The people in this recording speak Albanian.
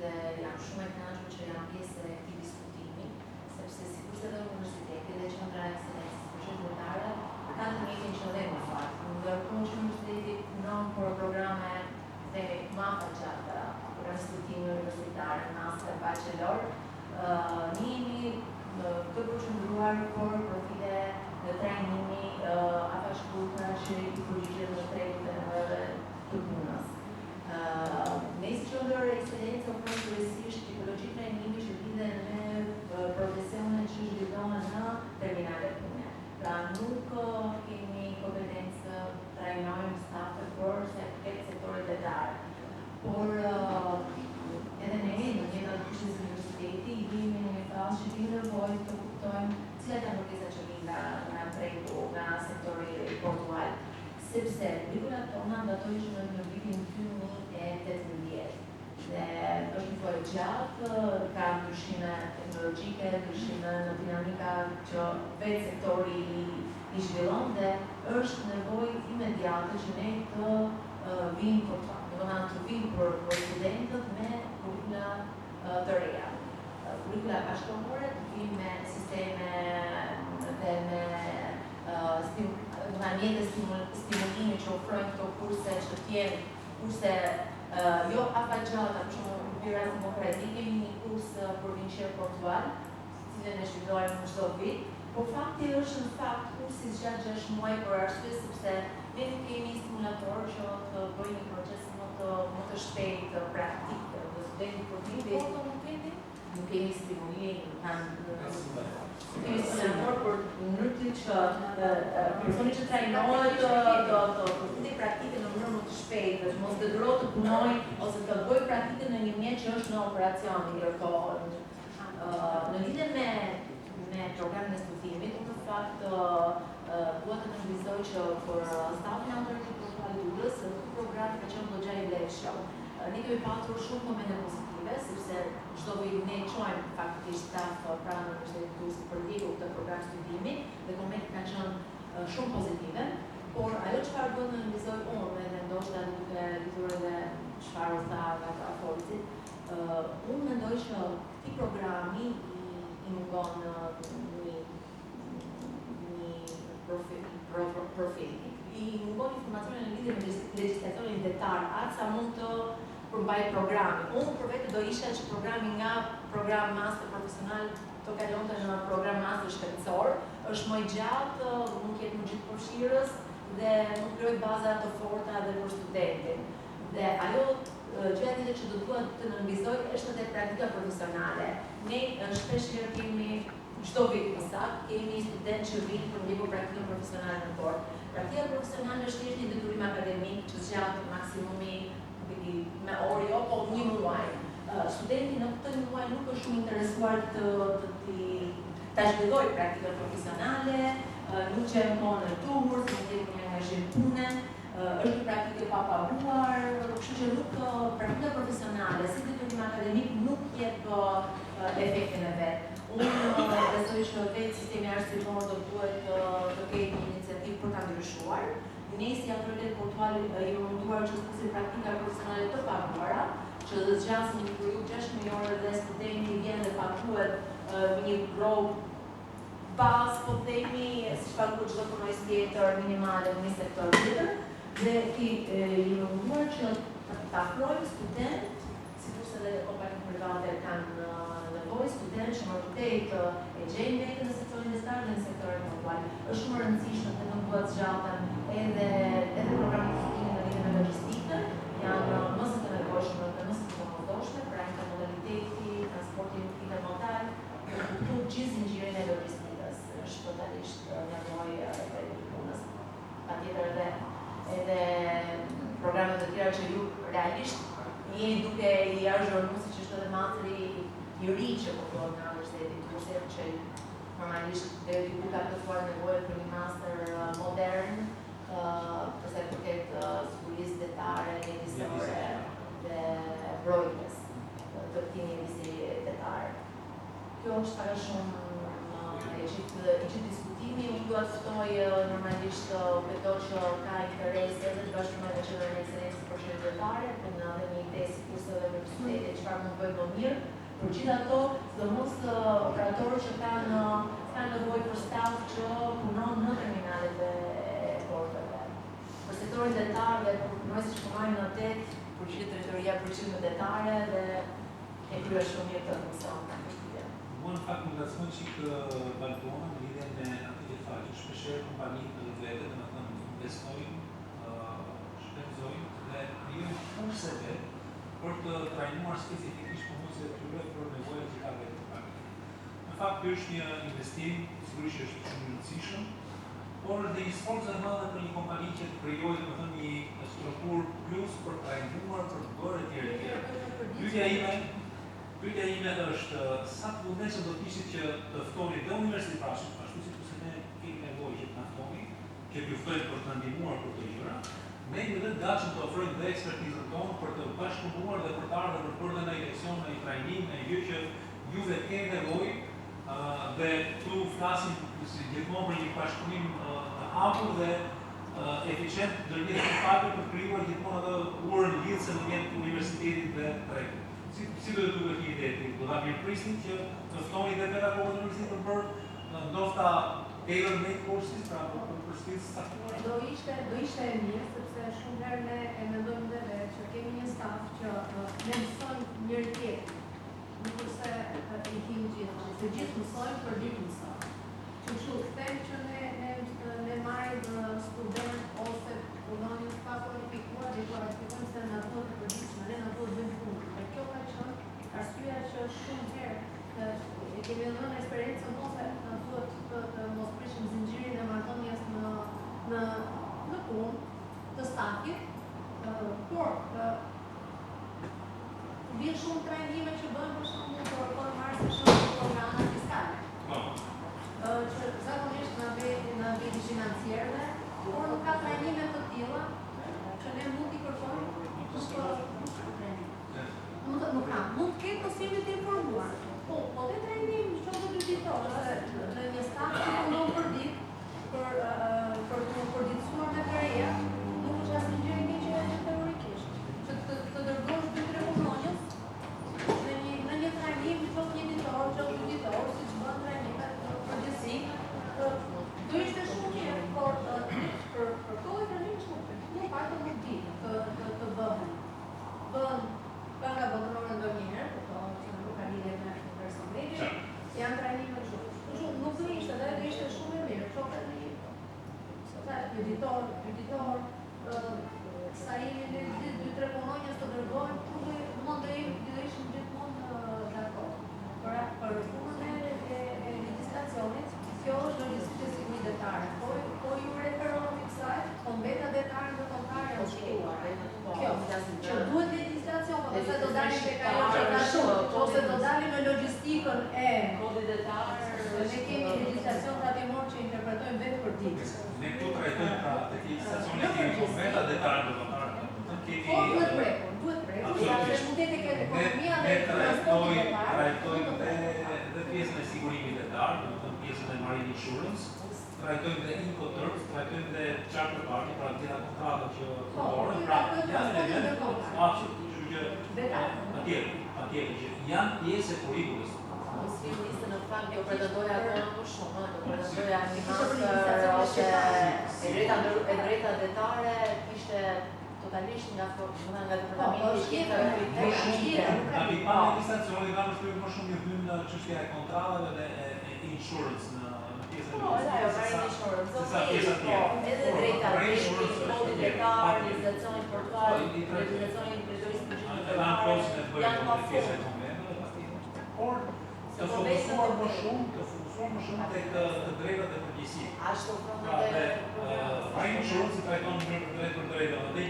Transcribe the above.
dhe jam shumë e kënaqur që jam pjesë e këtij diskutimi, sepse sikurse edhe universiteti dhe Qendra e Ekselencës për Shëndetare kanë të njëjtin qëllim në fakt. Ndërkohë që universiteti punon për programe dhe mafagjata, programe studimi universitar, master, bachelor, ne jemi të përqendruar për profile në trajnimi afashkulltura që i përgjigjen në drejtë të punës. Ne si Qendër e Ekselencës ofrojmë kryesisht tipologji trajnimi që lidhen me profesionet që zhvillohen në terminale pune. Pra nuk kemi kompetencë trajnojmë stafe për sektorit detar. Por edhe ne në mjetë të fushës universiteti i vimi në një fazë që kemi nevojë të kuptojmë cilat janë kërkesat që vijnë nga tregu, nga sektori portual. Sepse rregullat tona datojnë në vitin 2018 dhe është një kohë gjatë, ka ndryshime teknologjike, ndryshime në dinamika që vetë sektori i zhvillon dhe është nevojë imediate që ne të vinë për studentët me kurrikula të reja. Kurrikula bashkëkombëtare të vinë me sisteme dhe me mjete stimulimi që ofrojnë këto kurse që t'jenë kurse jo afagjata, për shumë në rast demokratik, kemi një kurs provincial portual, cilën e shpjegojmë në çdo vit, por fakti është në fakt kursi gjatë 6 muaj për arsye sepse ne nuk kemi simulator që të bëjë një proces më të shpejtë praktik dhe studenti përfiti. Nuk kemi stimulim, kemi simulator për mënyrë që personi që trajnohet të përfiti praktike në mënyrë më të shpejtë, që mos detyrohet të punojë ose të bëjë praktikën në një mjet që është në operacion ndërkohë. Në lidhje me programin e studimit, unë në fakt dua të nënvizoj që për stafin e autoritetit portualurës, ky program ka qenë goxha i vlefshëm. Ne kemi patur shumë komente pozitive, sepse çdo vit ne çojmë faktikisht staf pranë Universitetit Durrësit për ndjekur këtë program studimi dhe komentet kanë qenë shumë pozitive, por ajo çfarë do të nënvizoj unë dhe ndoshta duke lidhur edhe çfarë u tha nga Forcit, unë mendoj që këtij programi i mungon një profil. I mungon informacione në lidhje me legjislacionin detar, atë sa mund të përmbajë programi. Unë për vetë do isha që programi nga program master profesional të kalonte në program master shkencor, është më i gjatë, mund të jetë më gjithë përfshirës dhe mund të krijojë baza të forta edhe për studentin. Dhe ajo gjëja tjetër që do dua të nënvizoj është edhe praktika profesionale. Ne shpesh kemi çdo vit më saktë kemi studentë që vinë për ndjekur praktikën profesionale në port. Praktika profesionale është thjesht një detyrim akademik që zgjat maksimumi me orë jo, po 1 muaj. Studenti në këtë 1 muaj nuk është shumë interesuar ta zhvillojë praktikën profesionale, nuk gjen kohë në turp, nuk jep një angazhim pune, është një praktikë pa paguar, kështu që nuk praktika profesionale si detyrim akademik nuk jep efektin e vet. Unë besoj që vetë sistemi arsimor do duhet të ketë një iniciativë për ta ndryshuar. Ne si autoritet portual jemi munduar që të fusim praktika profesionale të paguara, që të zgjasim një periudhë 6 orë dhe studenti vjen dhe paguhet një rrogë bazë, po themi, siç paguhet çdo punonjës tjetër minimale në një sektor tjetër, dhe jemi munduar që ta afrojmë student, sikurse edhe kompanitë private kanë nevojë student që më vërtet e gjejnë veten në sektorin detar dhe në sektorin portual. Është shumë e rëndësishme të nuk bëhet zgjatën edhe programet e studimit në lidhje me logjistikën, janë më së nevojshme dhe më së domosdoshme, pra intermodaliteti, transporti intermodal, këtu gjithë zinxhirin e logjistikës është totalisht nevojë e punës. Patjetër edhe programet e tjera që ju realisht jeni duke i azhurnuar siç është edhe masteri i ri që përdoret nga Universiteti Durrësit, që normalisht deri diku ka plotësuar nevojën për një master modern, për sa i përket sigurisë detare, mjedisorë dhe mbrojtjes të këtij mjedisi detar. Kjo është para shumë i gjithë diskutimi. Unë dua të ftoj normalisht beto që ka interes edhe të bashkëpunojë me Qendrën e Ekselencës për Shëndetare, për në dhe një ide sikurse edhe universiteti çfarë mund bëjë mirë për gjithë ato, sidomos operatorët që kanë nevojë për staf që punon në terminalet e porteve. Për sektorin detar dhe për punojësit që punojnë në det, Përgjithësia Territoriale për Qilme Detare dhe e kryer shumë mirë këtë funksion. Mua në fakt më ngacmon çik Balkona në lidhje me atë që faqe. Shpeshherë kompanitë në vete, domethënë investojnë, shpenzojnë dhe krijojnë kurse për të trajnuar specifikisht punëtorët e tyre për nevojat që ka vetë kompania. Në fakt ky është një investim, sigurisht është shumë i rëndësishëm, por dhe një sforcë e madhe për një kompani që të krijojë domethënë një strukturë plus për të trajnuar, për të bërë etj. Pyetja ime është sa të vullnesshëm do të ishit që të ftoni dhe universitarin, ashtu siç ne kemi nevojë që të na ftoni, që t'ju ftojnë për të ndihmuar për këto gjëra, ne jemi të gatshëm të ofrojmë dhe ekspertizën tonë për të bashkëpunuar dhe për të ardhur për bërë në leksion, në trajnim, në gjë që juve keni nevojë dhe tu flasim si gjithmonë për një bashkëpunim të hapur dhe eficient ndërmjet të faktit për krijuar gjithmonë atë urën lidhëse ndërmjet universitetit dhe tregu. Si do të duhet një ide ti? Do ta mirëprisni që të ftoni dhe pedagogët në universitet për bërë ndoshta tailor-made courses pra për skills caktuara? Do ishte e mirë sepse shumë herë ne e mendojmë dhe vetë që kemi një staf që ne mësojmë njëri tjetrin. Nuk është se i kim gjithë, se gjithë mësojmë për ditë mësojmë. Kështu them që ne marrim student ose punonjës pa kualifikuar dhe kualifikojmë se në ato të përditshme, ne në ato të bëjmë punë. Kjo ka qenë arsyeja që shumë herë e kemi dhënë eksperiencën ose në thuhet të mos prishim zinxhirin e marrëdhënies në punë të stafit, por vjen shumë trajnime që bëhen për shembull për marrësi shumë programa fiskale. Që zakonisht në vit financierëve, por nuk ka trajnime të tilla që ne mund t'i kërkojmë. Nuk ka. Mund të ketë posibilin të informuar. Po dhe trajnim shumë të ditor, dhe një staf që punon për ditë, për të përditësuar me përreja, nuk është asnjë gjë e keqe teorikisht. Që të dërgosh 2-3 punonjës në një trajnim qoftë një ditor, qoftë 2 ditor, siç bën trajnimet përgjithësi, do ishte shumë mirë, por për këto trajnim shumë nuk pak nuk di të bëhen. Nga botërore ndonjëherë, që nuk ka lidhje me personelin, janë trajnime shumë. Nuk do ishte, dhe do ishte shumë e mirë. Qoftë një editor, sa jemi në 2-3 punonjës të dërgojnë, mund të ishim gjithmonë dakord. Për punën e legjislacionit, kjo është logjistikë siguritare. Po ju referohet kësaj, po mbeta detare në kontare janë shkruar. Kjo, që duhet legjislacion, ose do dalim tek ajo që ka shumë, ose do dalim në logjistikën e kodit detar. Ne kemi legjislacion tatimor që interpretojmë vetë për ditë. Ne këtu trajtojmë pra legjislacionin e konventa detare të kontare. Po duhet prekur, mund të jetë ekonomia dhe transporti detar. Trajtojmë dhe pjesën e sigurimit detar, domethënë pjesën e marine insurance, trajtojmë dhe Incoterms, trajtojmë dhe charter party, pra gjitha kontratat që përdoren, pra janë elemente atje që janë pjesë e kurrikulës. Ishte në fakt jo pretendoja ato më shumë, do pretendoja një master ose e drejta detare ishte totalisht nga departamenti tjetër. Nga pikpamja e legjislacionit kanë shkruar më shumë në çështja e kontratave dhe e insurance në pjesën e edhe drejta kodit detar, legjislacioni portuar, legjislacioni drejtorisë janë pa fund. Por të fokusuar më shumë tek të drejtat e përgjegjësisë. Ashtu Pra dhe insurance trajton në drejtë për drejtë, dhe